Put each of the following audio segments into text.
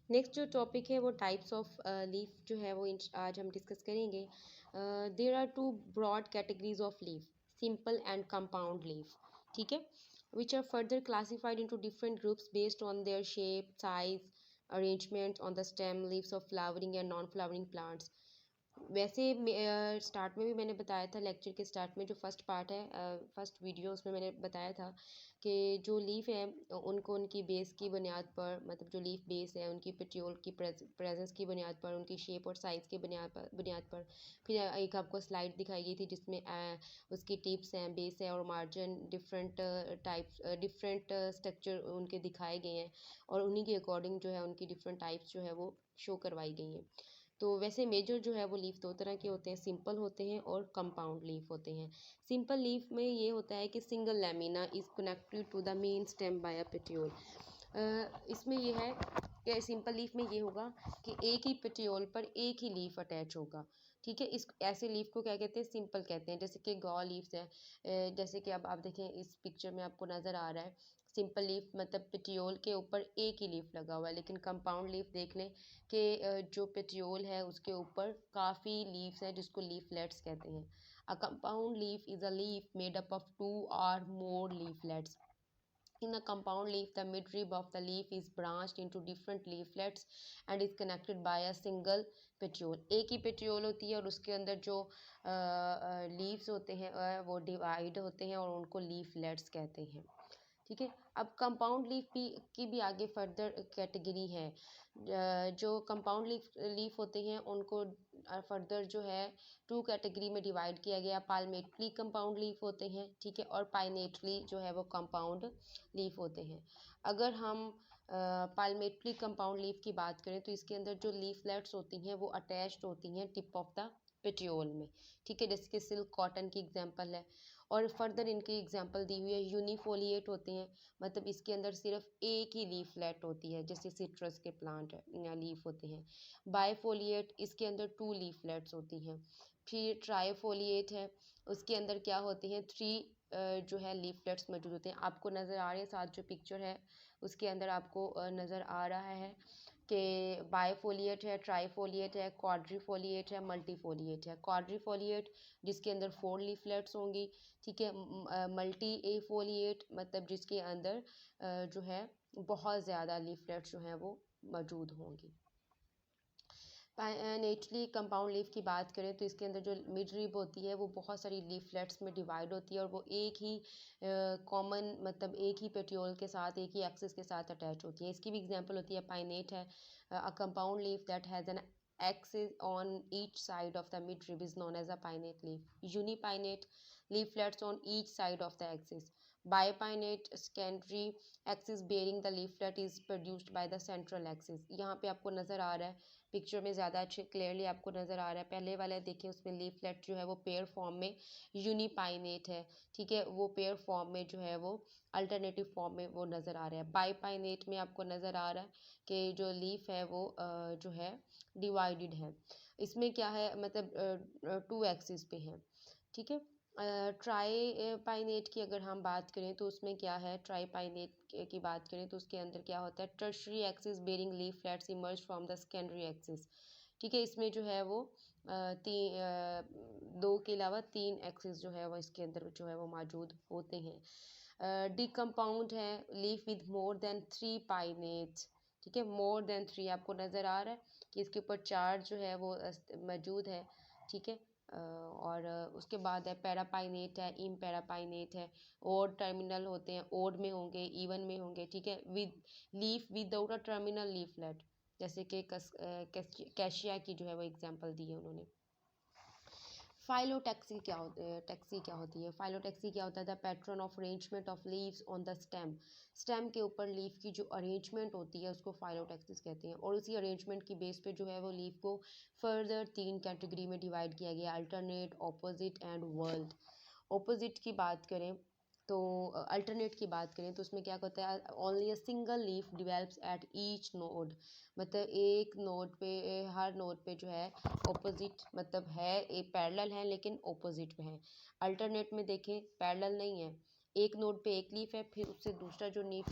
Next जो topic है वो टाइप्स ऑफ लीफ जो है वो आज हम डिस्कस करेंगे। There are two broad categories of leaf, simple and compound leaf, ठीक है, which are further classified into different groups based on their shape, size, arrangement on the stem, leaves of flowering and non flowering plants. वैसे start में भी मैंने बताया था, lecture के start में जो फर्स्ट पार्ट है, फर्स्ट वीडियो, उसमें मैंने बताया था कि जो लीफ है उनको उनकी बेस की बुनियाद पर, मतलब जो लीफ बेस है उनकी पेट्रियोल की प्रेजेंस की बुनियाद पर, उनकी शेप और साइज़ की बुनियाद पर फिर एक आपको स्लाइड दिखाई गई थी जिसमें उसकी टिप्स हैं, बेस है और margin, different types, different structure उनके दिखाए गए हैं और उन्हीं के अकॉर्डिंग जो है उनकी डिफरेंट टाइप्स जो है वो शो करवाई गई हैं। तो वैसे मेजर जो है वो लीफ दो तरह के होते हैं, सिंपल होते हैं और कंपाउंड लीफ होते हैं। सिंपल लीफ में ये होता है कि single lamina is connected to the main stem by a petiole. इसमें ये है कि सिंपल लीफ में ये होगा कि एक ही पेटियोल पर एक ही लीफ अटैच होगा, ठीक है। इस ऐसे लीफ को क्या कहते हैं, सिंपल कहते हैं। जैसे कि गॉ लीव्स है, जैसे कि अब आप देखें इस पिक्चर में आपको नज़र आ रहा है, सिंपल लीफ मतलब पेटियोल के ऊपर एक ही लीफ लगा हुआ है, लेकिन कंपाउंड लीफ देख लें कि जो पेट्रियोल है उसके ऊपर काफ़ी लीव्स हैं जिसको लीफलेट्स कहते हैं। A compound leaf is a leaf made up of two or more leaflets. In a compound leaf, the midrib of the leaf is branched into different leaflets and is connected by a single petiole. एक ही पेट्रियोल होती है और उसके अंदर जो leaves होते हैं वो डिवाइड होते हैं और उनको लीफलेट्स कहते हैं, ठीक है। अब कंपाउंड लीफ की भी आगे फर्दर कैटेगरी है। जो कंपाउंड लीफ होते हैं उनको फर्दर जो है टू कैटेगरी में डिवाइड किया गया। पाल्मेटली कंपाउंड लीफ होते हैं, ठीक है, और पाइनेटली जो है वो कंपाउंड लीफ होते हैं। अगर हम पाल्मेटली कंपाउंड लीफ की बात करें तो इसके अंदर जो लीफलेट्स होती हैं वो अटैच्ड होती हैं टिप ऑफ द पेटियोल में, ठीक है, जैसे कि सिल्क कॉटन की एग्जांपल है। और फर्दर इनकी एग्जांपल दी हुई है। यूनिफोलिएट होते हैं, मतलब इसके अंदर सिर्फ एक ही लीफलेट होती है, जैसे सिट्रस के प्लांट या लीफ होते हैं। बायफोलिएट, इसके अंदर टू लीफलेट्स होती हैं। फिर ट्राइफोलिएट है, उसके अंदर क्या होते हैं, थ्री जो है लीफलेट्स मौजूद होते हैं। आपको नज़र आ रहे हैं साथ जो पिक्चर है उसके अंदर आपको नज़र आ रहा है कि बायफोलिएट है, ट्राइफोलिएट है, क्वाड्रीफोलिएट है, मल्टीफोलिएट है। क्वाड्रीफोलिएट जिसके अंदर 4 लीफलेट्स होंगी, ठीक है। मल्टी एफोलिएट मतलब जिसके अंदर जो है बहुत ज़्यादा लीफलेट्स जो हैं वो मौजूद होंगी। नेचुरली कंपाउंड लीफ की बात करें तो इसके अंदर जो मिड रिब होती है वो बहुत सारी लीफलेट्स में डिवाइड होती है और वो एक ही कॉमन मतलब एक ही पेट्रियोल के साथ, एक ही एक्सिस के साथ अटैच होती है। इसकी भी एग्जांपल होती है पाइनेट है, अ compound leaf that has an axis on each side of the midrib is known as a pinnate leaf. Unipinnate, leaflets on each side of the axis. Bipinnate, secondary axis bearing the leaflet is produced by the central axis. यहाँ पे आपको नज़र आ रहा है picture में ज़्यादा अच्छे क्लियरली आपको नज़र आ रहा है। पहले वाला देखिए उसमें लीफलेट जो है वो पेयर फॉर्म में यूनिपाइनेट है, ठीक है, वो पेयर फॉर्म में जो है वो अल्टरनेटिव फॉर्म में वो नज़र आ रहा है। बाईपाइनेट में आपको नज़र आ रहा है कि जो लीफ है वो जो है डिवाइडेड है। इसमें क्या है, मतलब टू एक्सिस पे है, ठीक है। ट्राई पाइनेट की अगर हम बात करें तो उसमें क्या है, ट्राई पाइनेट की बात करें तो उसके अंदर क्या होता है, tertiary axis bearing leaflets emerge from the secondary axis, ठीक है। इसमें जो है वो दो के अलावा तीन एक्सिस जो है वो इसके अंदर जो है वो मौजूद होते हैं। डिकम्पाउंड है, लीफ विद मोर देन 3 पाइनेट्स, ठीक है, मोर देन 3 आपको नज़र आ रहा है कि इसके ऊपर 4 जो है वो मौजूद है, ठीक है। और उसके बाद है पैरापाइनेट है, इम पैरापाइनेट है, ओड टर्मिनल होते हैं, ओड में होंगे, इवन में होंगे, ठीक है। With leaf without a terminal leaflet, जैसे कि कैशिया की जो है वो एग्जांपल दी है उन्होंने। फाइलोटैक्सी क्या होती है, टैक्सी क्या होती है, फाइलोटैक्सी क्या होता है, the pattern of arrangement of leaves on the stem. Stem के ऊपर लीफ की जो अरेंजमेंट होती है उसको फाइलोटैक्सिस कहते हैं और उसी अरेंजमेंट की बेस पे जो है वो लीफ को फर्दर 3 कैटेगरी में डिवाइड किया गया, alternate, opposite and world. Opposite की बात करें तो अल्टरनेट की बात करें तो उसमें क्या होता है, only a single leaf develops at each node, मतलब एक नोड पे, हर नोड पे जो है ऑपोजिट मतलब है, एक पैरेलल है लेकिन ऑपोजिट में है। अल्टरनेट में देखें पैरेलल नहीं है, एक नोड पे एक लीफ है, फिर उससे दूसरा जो लीफ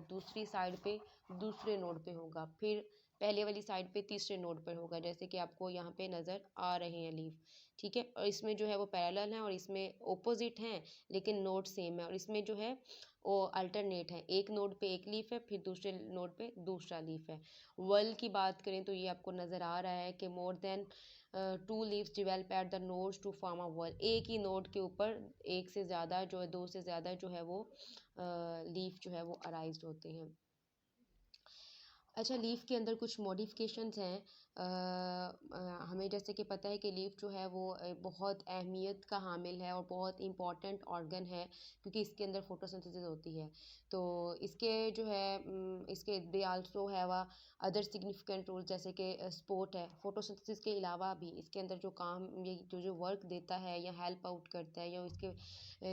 दूसरी साइड पे दूसरे नोड पे होगा, फिर पहले वाली साइड पे तीसरे नोड पर होगा, जैसे कि आपको यहाँ पे नज़र आ रहे हैं लीफ, ठीक है। और इसमें जो है वो पैरेलल हैं और इसमें ओपोजिट हैं, लेकिन नोड सेम है। और इसमें जो है वो अल्टरनेट है, एक नोड पे एक लीफ है, फिर दूसरे नोड पे दूसरा लीफ है। वर्ल की बात करें तो ये आपको नज़र आ रहा है कि more than 2 leaves develop at the nodes to form a whorl. एक ही नोड के ऊपर एक से ज़्यादा जो है, दो से ज़्यादा जो है वो लीफ जो है वो अराइज होते हैं। अच्छा, लीफ के अंदर कुछ मॉडिफिकेशंस हैं। हमें जैसे कि पता है कि लीफ जो है वो बहुत अहमियत का हामिल है और बहुत इम्पॉर्टेंट ऑर्गन है, क्योंकि इसके अंदर फोटोसिंथेसिस होती है। तो इसके जो है इसके they also have a other significant role, जैसे कि स्पोर्ट है। फोटोसिंथेसिस के अलावा भी इसके अंदर जो काम, ये जो वर्क देता है या हेल्प आउट करता है, या इसके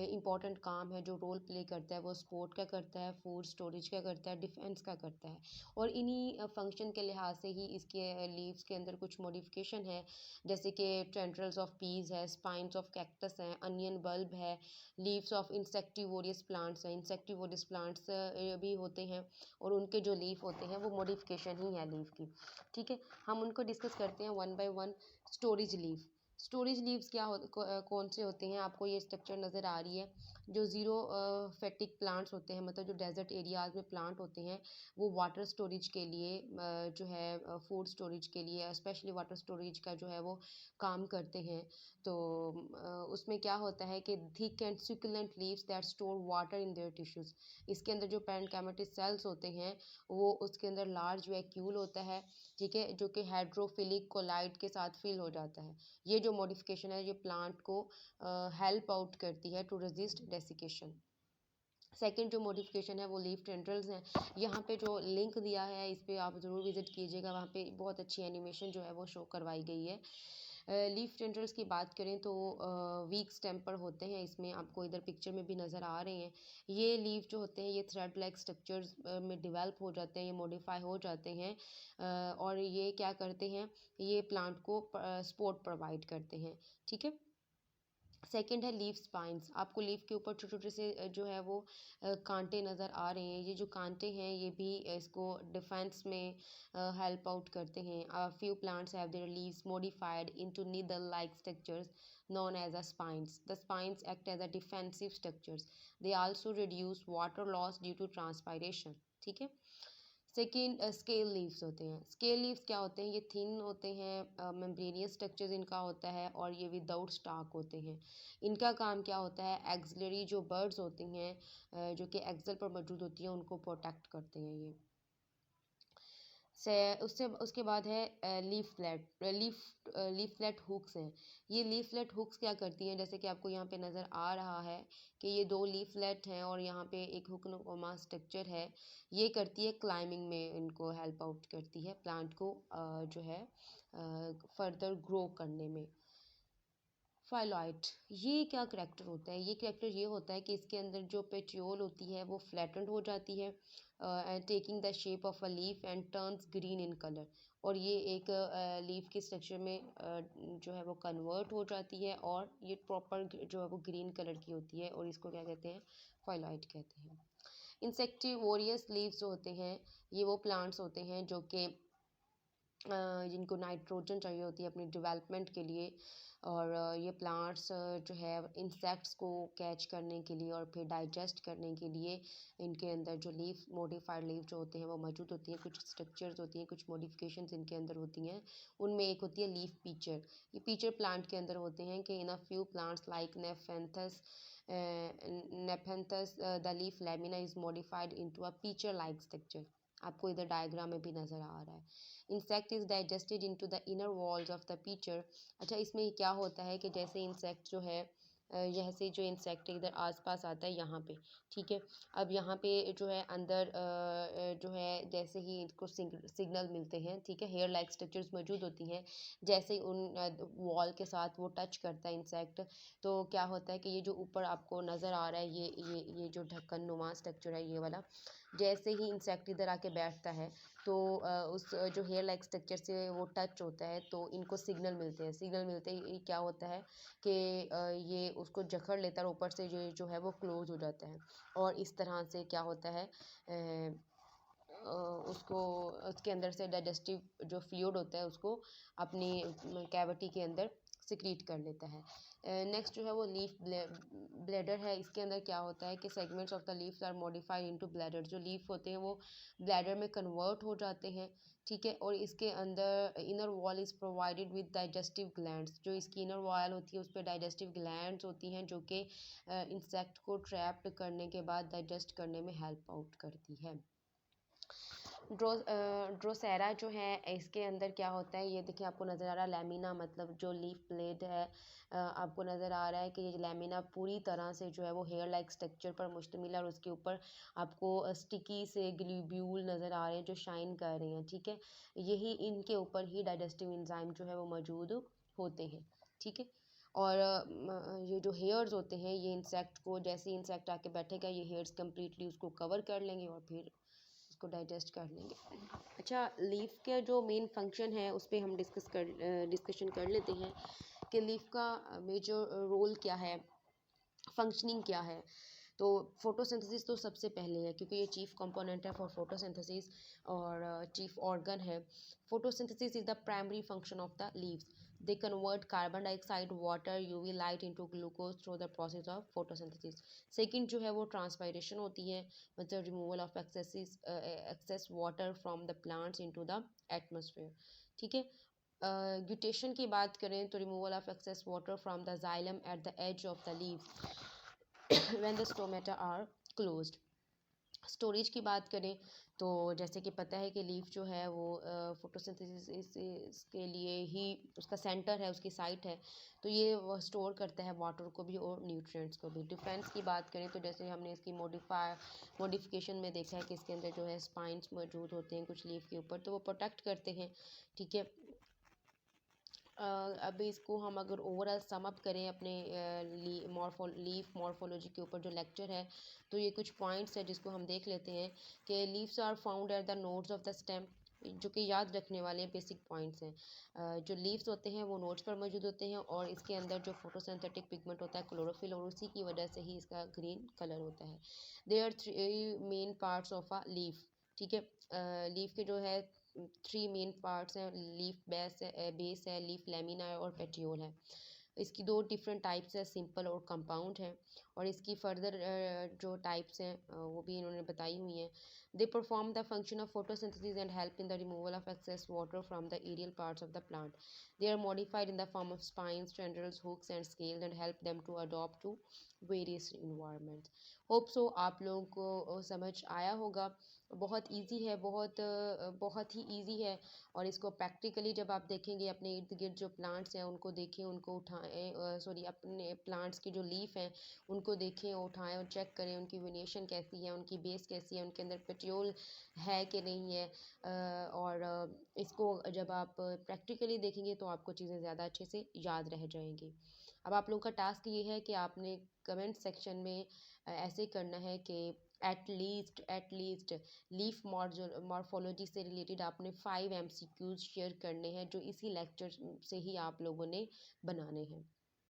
इम्पॉर्टेंट काम है जो रोल प्ले करता है, वो स्पोर्ट का करता है, फूड स्टोरेज का करता है, डिफेंस का करता है। और इन्हीं फंक्शन के लिहाज से ही इसके लीव्स के अंदर कुछ मॉडिफिकेशन है, जैसे कि टेंड्रल्स ऑफ पीस है, स्पाइन्स ऑफ कैक्टस हैं, अनियन बल्ब है, लीव्स ऑफ इंसेक्टिवोरियस प्लांट्स हैं। इंसेक्टिवोरियस प्लांट्स भी होते हैं और उनके जो लीफ होते हैं वो मॉडिफिकेशन ही है लीफ की, ठीक है। हम उनको डिस्कस करते हैं one by one. Storage leaf. Storage leaves कौन से होते हैं, आपको ये स्ट्रक्चर नज़र आ रही है। जो ज़ीरो फेटिक प्लांट्स होते हैं, मतलब जो डेजर्ट एरियाज़ में प्लांट होते हैं, वो वाटर स्टोरेज के लिए जो है फूड स्टोरेज के लिए, स्पेशली वाटर स्टोरेज का जो है वो काम करते हैं। तो उसमें क्या होता है कि thick and succulent leaves that store water in their tissues. इसके अंदर जो पैरेन्काइमेटिक सेल्स होते हैं, वो उसके अंदर लार्ज वैक्यूल होता है, ठीक है, जो कि हाइड्रोफिलिक कोलाइड के साथ फिल हो जाता है। ये जो मॉडिफिकेशन है, ये प्लांट को हेल्प आउट करती है टू रेजिस्ट डेसिकेशन। सेकंड जो मॉडिफिकेशन है वो लीफ टेंड्रल्स हैं। यहाँ पे जो लिंक दिया है इस पे आप ज़रूर विजिट कीजिएगा, वहाँ पे बहुत अच्छी एनिमेशन जो है वो शो करवाई गई है। लीफ टेंड्रल्स की बात करें तो वीक स्टेम पर होते हैं, इसमें आपको इधर पिक्चर में भी नज़र आ रहे हैं। ये लीफ जो होते हैं ये थ्रेड लाइक स्ट्रक्चर्स में डिवेल्प हो जाते हैं, ये मॉडिफाई हो जाते हैं, और ये क्या करते हैं, ये प्लांट को सपोर्ट प्रोवाइड करते हैं, ठीक है। सेकंड है लीफ स्पाइंस। आपको लीफ के ऊपर छोटे छोटे से जो है वो कांटे नज़र आ रहे हैं। ये जो कांटे हैं ये भी इसको डिफेंस में हेल्प आउट करते हैं। Few plants have their leaves modified into needle like structures known as a spines. The spines act as a defensive structures. They also reduce water loss due to transpiration. ठीक है। Second scale leaves होते हैं। Scale leaves क्या होते हैं, ये thin होते हैं, मेम्ब्रेनियस स्ट्रक्चर्स इनका होता है, और ये विदाउट स्टार्क होते हैं। इनका काम क्या होता है, एक्सिलरी जो बर्ड्स होती हैं जो कि एक्सल पर मौजूद होती हैं, उनको प्रोटेक्ट करते हैं ये। से उससे उसके बाद है लीफलेट हुक्स हैं। ये लीफलेट हुक्स क्या करती हैं, जैसे कि आपको यहाँ पे नज़र आ रहा है कि ये दो लीफलेट हैं और यहाँ पे एक हुक नुमा स्ट्रक्चर है। ये करती है क्लाइंबिंग में, इनको हेल्प आउट करती है प्लांट को जो है फर्दर ग्रो करने में। फाइलॉइड, ये क्या करैक्टर होता है, ये करैक्टर ये होता है कि इसके अंदर जो पेट्रियोल होती है वो फ्लैटेंड हो जाती है and taking the shape of a leaf and turns green in colour. और ये एक लीफ के स्ट्रक्चर में जो है वो कन्वर्ट हो जाती है और ये प्रॉपर जो है वो ग्रीन कलर की होती है, और इसको क्या कहते हैं, फाइलॉइड कहते हैं। इंसेक्टिवोरियस लीव्स जो होते हैं, ये वो प्लांट्स होते हैं जो कि जिनको नाइट्रोजन चाहिए होती है अपनी डेवलपमेंट के लिए, और ये प्लांट्स जो है इंसेक्ट्स को कैच करने के लिए और फिर डाइजेस्ट करने के लिए इनके अंदर जो लीफ मॉडिफाइड लीफ जो होते हैं वो मौजूद होती हैं। कुछ स्ट्रक्चर्स होती हैं, कुछ मॉडिफिकेशंस इनके अंदर होती हैं। उनमें एक होती है लीफ पीचर। ये पीचर प्लांट के अंदर होते हैं कि in a few plants like nepenthes the leaf lamina is modified into a pitcher like structure. आपको इधर डायग्राम में भी नज़र आ रहा है। Insect is digested into the inner walls of the pitcher. अच्छा, इसमें क्या होता है कि जैसे इंसेक्ट जो है यहाँ से जो इंसेक्ट इधर आसपास आता है यहाँ पे, ठीक है। अब यहाँ पे जो है अंदर जो है जैसे ही इनको सिग्नल मिलते हैं, ठीक है, हेयर लाइक स्ट्रक्चर्स मौजूद होती हैं, जैसे ही उन वॉल के साथ वो टच करता है इंसेक्ट, तो क्या होता है कि ये जो ऊपर आपको नज़र आ रहा है, ये जो ढक्कन नुमा स्ट्रक्चर है ये वाला, जैसे ही इंसेक्ट इधर आके बैठता है तो उस जो हेयर लाइक स्ट्रक्चर से वो टच होता है, तो इनको सिग्नल मिलते हैं। सिग्नल मिलते ही क्या होता है कि ये उसको जकड़ लेता है और ऊपर से ये जो है वो क्लोज हो जाता है, और इस तरह से क्या होता है उसको उसके अंदर से डाइजेस्टिव जो फ्लूइड होता है उसको अपनी कैविटी के अंदर सिक्रीट कर लेता है। नेक्स्ट जो है वो लीफ ब्लैडर है। इसके अंदर क्या होता है कि segments of the leaves are modified into bladder. जो लीफ होते हैं वो ब्लैडर में कन्वर्ट हो जाते हैं, ठीक है। और इसके अंदर inner wall is provided with digestive glands. जो इसकी इनर वॉल होती है उस पर डाइजेस्टिव ग्लैंड्स होती हैं जो कि इंसेक्ट को ट्रैप्ड करने के बाद डाइजेस्ट करने में हेल्प आउट करती है। ड्रोसेरा जो है इसके अंदर क्या होता है, ये देखिए आपको नज़र आ रहा है लैमिना, मतलब जो लीफ ब्लेड है, आपको नज़र आ रहा है कि ये लैमिना पूरी तरह से जो है वो हेयर लाइक स्ट्रक्चर पर मुश्तमिल है और उसके ऊपर आपको स्टिकी से ग्लोब्यूल नज़र आ रहे हैं जो शाइन कर रहे हैं, ठीक है। यही इनके ऊपर ही डाइजेस्टिव एंजाइम जो है वो मौजूद होते हैं, ठीक है। और ये जो हेयर्स होते हैं ये इंसेक्ट को, जैसे ही इंसेक्ट आके बैठेगा ये हेयर्स कम्प्लीटली उसको कवर कर लेंगे और फिर उसको डाइजेस्ट कर लेंगे। अच्छा, लीफ के जो मेन फंक्शन है उस पर हम डिस्कशन कर लेते हैं कि लीफ का मेजर रोल क्या है, फंक्शनिंग क्या है। तो फोटोसिंथेसिस तो सबसे पहले है क्योंकि ये चीफ कंपोनेंट है फॉर फोटोसिंथेसिस और चीफ ऑर्गन है। Photosynthesis is the primary function of the leaves. They convert carbon dioxide, water, UV light into glucose through the process of photosynthesis. Second जो है वो ट्रांसपायरेशन होती है, मतलब removal of excess water from the plants into the atmosphere, ठीक है। Guttation की बात करें तो removal of excess water from the xylem at the as of the leaves when the stomata are closed. Storage की बात करें तो जैसे कि पता है कि लीफ जो है वो फोटोसिंथेसिस के लिए ही उसका सेंटर है, उसकी साइट है, तो ये वो स्टोर करता है वाटर को भी और न्यूट्रिएंट्स को भी। डिफेंस की बात करें तो जैसे हमने इसकी मॉडिफिकेशन में देखा है कि इसके अंदर जो है स्पाइंस मौजूद होते हैं कुछ लीफ के ऊपर, तो वो प्रोटेक्ट करते हैं, ठीक है। अभी इसको हम अगर ओवरऑल सम अप करें अपने लीफ मॉर्फोलॉजी के ऊपर जो लेक्चर है, तो ये कुछ पॉइंट्स है जिसको हम देख लेते हैं कि leaves are found at the nodes of the stem, जो कि याद रखने वाले बेसिक पॉइंट्स हैं। जो लीव्स होते हैं वो नोड्स पर मौजूद होते हैं और इसके अंदर जो फोटोसिंथेटिक पिगमेंट होता है क्लोरोफिल, और उसी की वजह से ही इसका ग्रीन कलर होता है। There are 3 main parts of a leaf, ठीक है। लीफ के जो है 3 मेन पार्ट्स हैं, लीफ बेस है, लीफ लेमिना है और पेटियोल है। इसकी 2 डिफरेंट टाइप्स है, सिंपल और कंपाउंड है, और इसकी फर्दर जो टाइप्स हैं वो भी इन्होंने बताई हुई हैं। They perform the function of photosynthesis and help in the removal of excess water from the aerial parts of the plant. They are modified in the form of spines, tendrils, hooks and scales and help them to adopt to various environments. Hope so आप लोगों को समझ आया होगा। बहुत easy है, बहुत ही easy है, और इसको प्रैक्टिकली जब आप देखेंगे अपने इर्द गिर्द जो प्लांट्स हैं उनको देखें, उनको उठाएं, सॉरी अपने प्लांट्स की जो लीफ हैं उनको देखें, उठाएं और चेक करें उनकी वेनिएशन कैसी है, उनकी बेस कैसी है, उनके अंदर पेट्योल है कि नहीं है। और इसको जब आप प्रैक्टिकली देखेंगे तो आपको चीज़ें ज़्यादा अच्छे से याद रह जाएंगी। अब आप लोगों का टास्क ये है कि आपने कमेंट सेक्शन में ऐसे करना है कि एट लीस्ट लीफ मॉर्फोलॉजी से रिलेटेड आपने 5 MCQs शेयर करने हैं जो इसी लेक्चर से ही आप लोगों ने बनाने हैं।